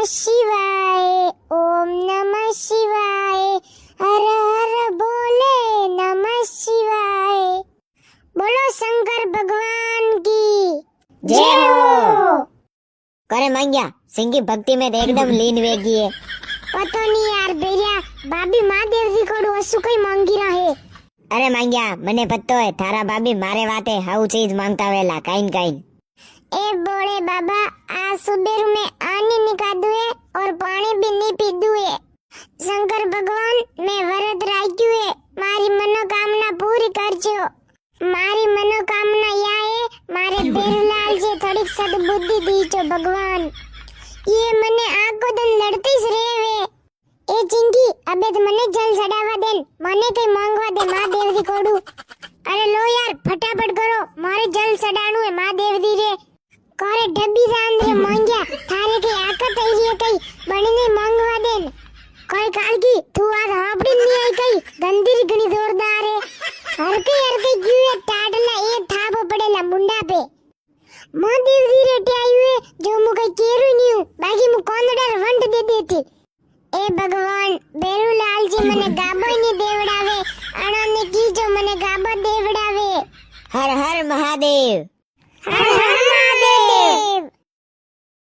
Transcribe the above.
शिवाय ओम नमः शिवाय हर हर बोले नमः शिवाय। बोलो शंकर भगवान की जय हो। करे मांग्या सिंगी भक्ति में तो एकदम लीन वेगी है। पता नहीं यार बेरिया भाभी महादेव जी को वस्तु कई मांगी रहा है। अरे मांग्या मने पत्तो है थारा भाभी मारे वाते हाउ चीज मांगता वेला काइन काइन। ए बोले बाबा आज सुबह में आने निकाल दुए और पानी भी नहीं पी दुए। शंकर भगवान मैं व्रत राख्यू है मारी मनोकामना पूरी करजो। मारी मनोकामना या है मारे बेरुलाल जे थोड़ी सद्बुद्धि दीजो भगवान। ये मने आखो दिन लड़ती ज रेवे। ए चिंकी अबे तो मने जल चढ़ावा देन मने कई मांगवा दे महादेव जी कोडू। अरे लो यार फटाफट करो मारे जल चढ़ाणू है महादेव जी रे। कोरे डब्बी सांद्रे मांग्या थारे की आकत आई रे कई बणने मांगवा देन। कोई कालगी तू आज हापड़ी नहीं आई कई गंदीर घणी जोरदार है। हर कई जीवे टाडला ए थापो पड़ेला मुंडा पे। महादेव जी रे आयु है जो मु कई केरू न्यू बाकी मु कोंदड़ार वंट दे देती। ए भगवान बेरुलाल जी मने गाबो नहीं देवड़ावे अणा ने की जो मने गाबो देवड़ावे। हर हर महादेव।